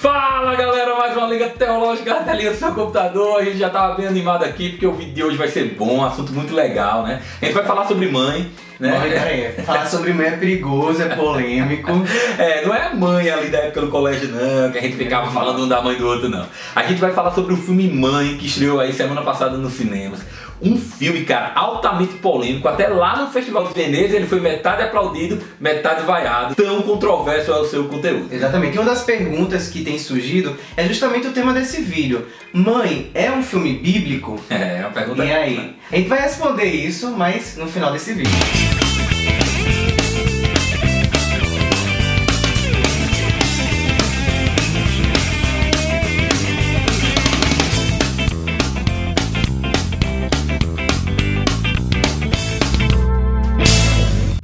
Fala galera, mais uma Liga Teológica na telinha do seu computador. A gente já tava bem animado aqui porque o vídeo de hoje vai ser bom, um assunto muito legal, né? A gente vai falar sobre mãe, né? Falar sobre mãe é perigoso, é polêmico. Não é a mãe ali da época do colégio não, que a gente ficava falando um da mãe do outro não. A gente vai falar sobre o filme Mãe, que estreou aí semana passada nos cinemas. Um filme, cara, altamente polêmico. Até lá no Festival de Veneza ele foi metade aplaudido, metade vaiado. Tão controverso é o seu conteúdo. Exatamente. E uma das perguntas que tem surgido é justamente o tema desse vídeo. Mãe é um filme bíblico? É uma pergunta. E aí? A gente vai responder isso, mas no final desse vídeo.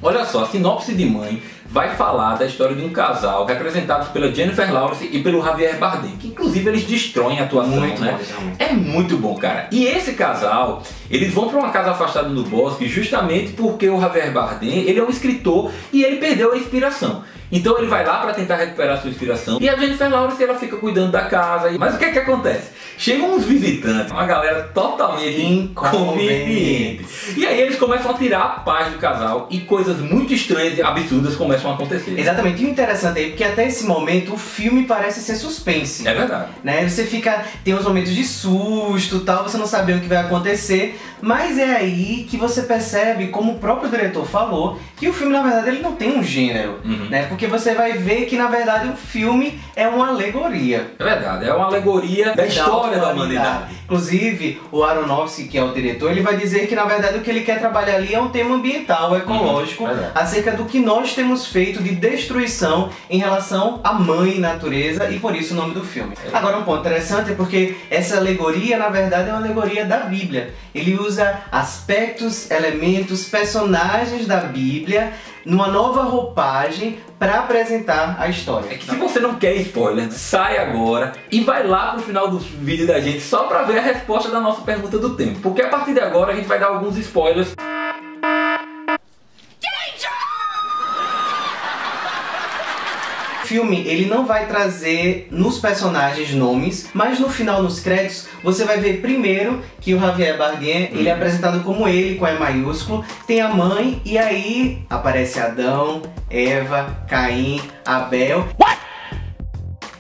Olha só, a sinopse de Mãe vai falar da história de um casal representados pela Jennifer Lawrence e pelo Javier Bardem, que inclusive eles destroem a atuação, né? É muito bom, cara. E esse casal, eles vão para uma casa afastada no bosque justamente porque o Javier Bardem, ele é um escritor e ele perdeu a inspiração. Então ele vai lá para tentar recuperar a sua inspiração. E a Jennifer Lawrence, ela fica cuidando da casa. Mas o que é que acontece? Chegam uns visitantes, uma galera totalmente inconveniente. E aí eles começam a tirar a paz do casal e coisas muito estranhas e absurdas começam a acontecer. Exatamente. E o interessante aí, porque até esse momento o filme parece ser suspense. É verdade. Né? Você fica, tem uns momentos de susto e tal, você não sabe o que vai acontecer. Mas é aí que você percebe, como o próprio diretor falou, que o filme na verdade ele não tem um gênero, né? Porque você vai ver que na verdade o filme é uma alegoria. É verdade, é uma alegoria da história da humanidade. Inclusive, o Aronofsky, que é o diretor, ele vai dizer que na verdade o que ele quer trabalhar ali é um tema ambiental, ecológico, acerca do que nós temos feito de destruição em relação à mãe natureza, e por isso o nome do filme. Agora um ponto interessante é porque essa alegoria na verdade é uma alegoria da Bíblia. Ele usa aspectos, elementos, personagens da Bíblia numa nova roupagem para apresentar a história. É que se você não quer spoiler, sai agora e vai lá pro final do vídeo da gente só para ver a resposta da nossa pergunta do tempo. Porque a partir de agora a gente vai dar alguns spoilers. O filme, ele não vai trazer nos personagens nomes, mas no final, nos créditos, você vai ver primeiro que o Javier Bardem, ele é apresentado como ele, com E maiúsculo, tem a mãe, e aí aparece Adão, Eva, Caim, Abel,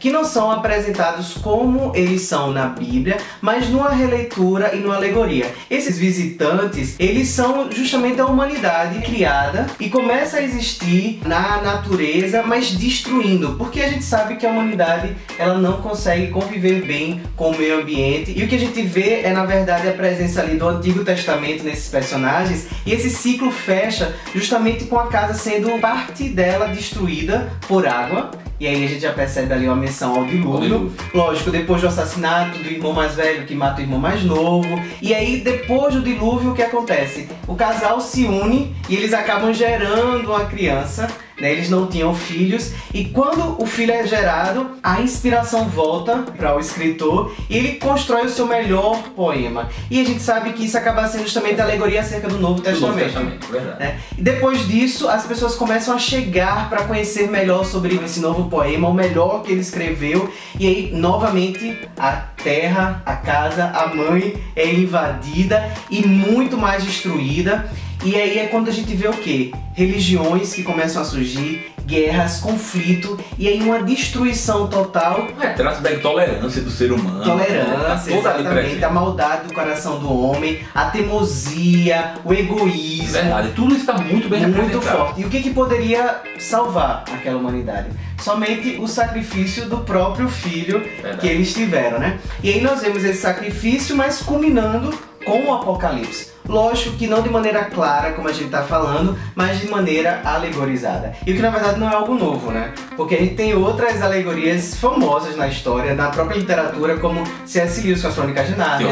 que não são apresentados como eles são na Bíblia, mas numa releitura e numa alegoria. Esses visitantes, eles são justamente a humanidade criada e começa a existir na natureza, mas destruindo, porque a gente sabe que a humanidade ela não consegue conviver bem com o meio ambiente, e o que a gente vê é na verdade a presença ali do Antigo Testamento nesses personagens, e esse ciclo fecha justamente com a casa sendo parte dela destruída por água. E aí a gente já percebe ali uma menção ao dilúvio. Lógico, depois do assassinato do irmão mais velho que mata o irmão mais novo. E aí depois do dilúvio o que acontece? O casal se une e eles acabam gerando uma criança, né? Eles não tinham filhos, e quando o filho é gerado, a inspiração volta para o escritor e ele constrói o seu melhor poema. E a gente sabe que isso acaba sendo justamente a alegoria acerca do Novo Testamento. Né? E depois disso, as pessoas começam a chegar para conhecer melhor sobre esse novo poema, o melhor que ele escreveu, e aí novamente a terra, a casa, a mãe é invadida e muito mais destruída. E aí é quando a gente vê o quê? Religiões que começam a surgir, guerras, conflito, e aí uma destruição total. Traço da intolerância do ser humano. Intolerância, exatamente, a maldade do coração do homem, a teimosia, o egoísmo. Verdade, tudo isso está muito bem representado. Muito forte. E o que poderia salvar aquela humanidade? Somente o sacrifício do próprio filho que eles tiveram, né? E aí nós vemos esse sacrifício, mas culminando com o Apocalipse. Lógico que não de maneira clara, como a gente tá falando, mas de maneira alegorizada. E o que na verdade não é algo novo, né? Porque a gente tem outras alegorias famosas na história, na própria literatura, como C.S. Lewis com as Crônicas de Nárnia,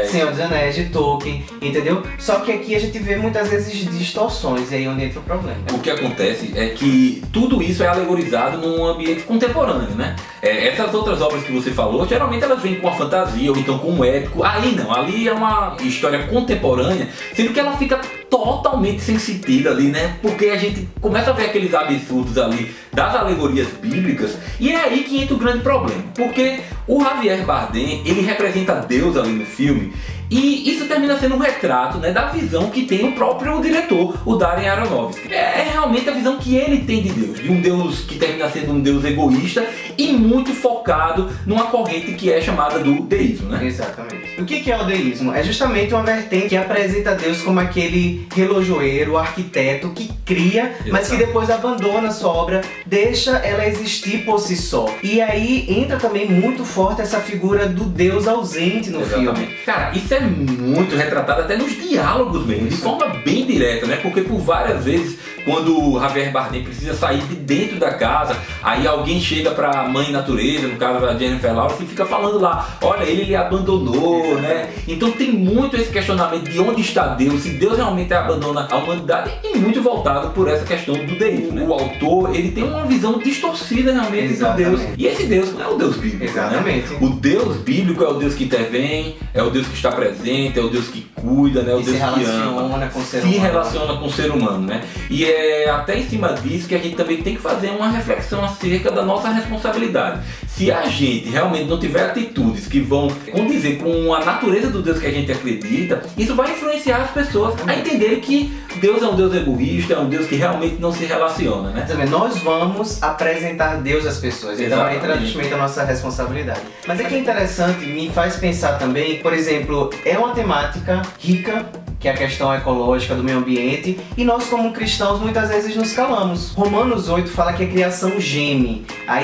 Senhor dos Anéis, de Tolkien, entendeu? Só que aqui a gente vê muitas vezes distorções, e aí é onde entra o problema. O que acontece é que tudo isso é alegorizado num ambiente contemporâneo, né? Essas outras obras que você falou, geralmente elas vêm com a fantasia, ou então com um épico. Aí não, ali é uma história contemporânea Aranha, sendo que ela fica totalmente sem sentido ali, né? Porque a gente começa a ver aqueles absurdos ali das alegorias bíblicas, e é aí que entra o grande problema, porque o Javier Bardem, ele representa Deus ali no filme, e isso termina sendo um retrato, né, da visão que tem o próprio diretor, o Darren Aronofsky. É realmente a visão que ele tem de Deus, de um Deus que termina sendo um Deus egoísta e muito focado numa corrente que é chamada do deísmo, né? Exatamente. O que é o deísmo? É justamente uma vertente que apresenta Deus como aquele relojoeiro, arquiteto que cria, mas que depois abandona a sua obra, deixa ela existir por si só. E aí entra também muito forte essa figura do Deus ausente no filme. Cara, isso é muito retratado até nos diálogos mesmo, de forma bem direta, né? Porque por várias vezes, quando o Javier Bardem precisa sair de dentro da casa, aí alguém chega pra mãe natureza, no caso da Jennifer Lawrence, e fica falando lá, olha, ele lhe abandonou, né? Então tem muito esse questionamento de onde está Deus, se Deus realmente abandona a humanidade, e muito voltado por essa questão do deísmo, né? O autor, ele tem uma visão distorcida realmente do Deus, e esse Deus não é o Deus bíblico. Exatamente. Né? O Deus bíblico é o Deus que intervém, é o Deus que está presente, é o Deus que cuida, né? O Deus que ama, se relaciona com o ser humano, né? E é até em cima disso que a gente também tem que fazer uma reflexão acerca da nossa responsabilidade. Se a gente realmente não tiver atitudes que vão condizer com a natureza do Deus que a gente acredita, isso vai influenciar as pessoas a entenderem que Deus é um Deus egoísta, é um Deus que realmente não se relaciona, né? Nós vamos apresentar Deus às pessoas, então entra justamente a nossa responsabilidade. Mas é que é interessante, me faz pensar também, por exemplo, é uma temática rica, que é a questão ecológica do meio ambiente, e nós como cristãos muitas vezes nos calamos. Romanos 8 fala que a criação geme, a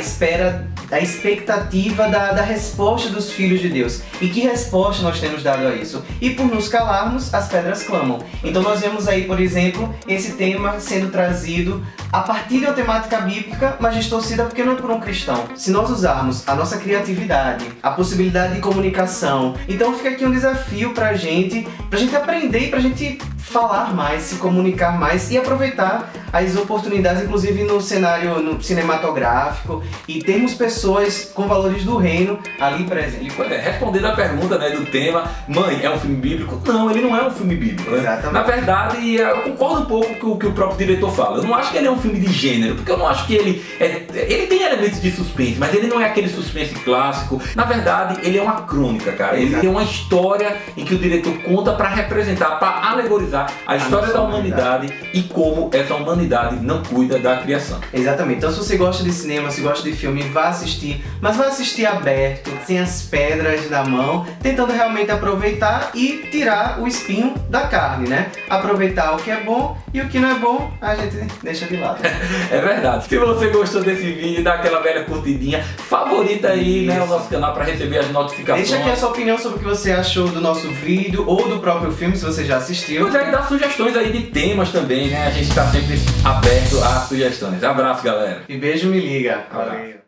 expectativa da resposta dos filhos de Deus. E que resposta nós temos dado a isso? E por nos calarmos, as pedras clamam. Então nós vemos aí, por exemplo, esse tema sendo trazido a partir de uma temática bíblica, mas distorcida porque não é por um cristão. Se nós usarmos a nossa criatividade, a possibilidade de comunicação, então fica aqui um desafio pra gente aprender e pra gente falar mais, se comunicar mais e aproveitar as oportunidades, inclusive no cenário cinematográfico, e termos pessoas com valores do reino ali presentes. Respondendo a pergunta, né, do tema, mãe, é um filme bíblico? Não, ele não é um filme bíblico. Exatamente. Na verdade, eu concordo um pouco com o que o próprio diretor fala. Eu não acho que ele é um filme de gênero, porque eu não acho que ele tem elementos de suspense, mas ele não é aquele suspense clássico. Na verdade, ele é uma crônica, cara. Ele é uma história em que o diretor conta para representar, para alegorizar a história da humanidade e como essa humanidade não cuida da criação. Exatamente. Então se você gosta de cinema, se gosta de filme, vá assistir, mas vá assistir aberto, sem as pedras na mão, tentando realmente aproveitar e tirar o espinho da carne, né? Aproveitar o que é bom e o que não é bom, a gente deixa de lado. É verdade. Se você gostou desse vídeo, dá aquela velha curtidinha, favorita aí, né, o nosso canal para receber as notificações. Deixa aqui a sua opinião sobre o que você achou do nosso vídeo ou do próprio filme, se você já assistiu. E dá sugestões aí de temas também, né? A gente tá sempre aberto a sugestões. Abraço, galera. E beijo, me liga. Valeu.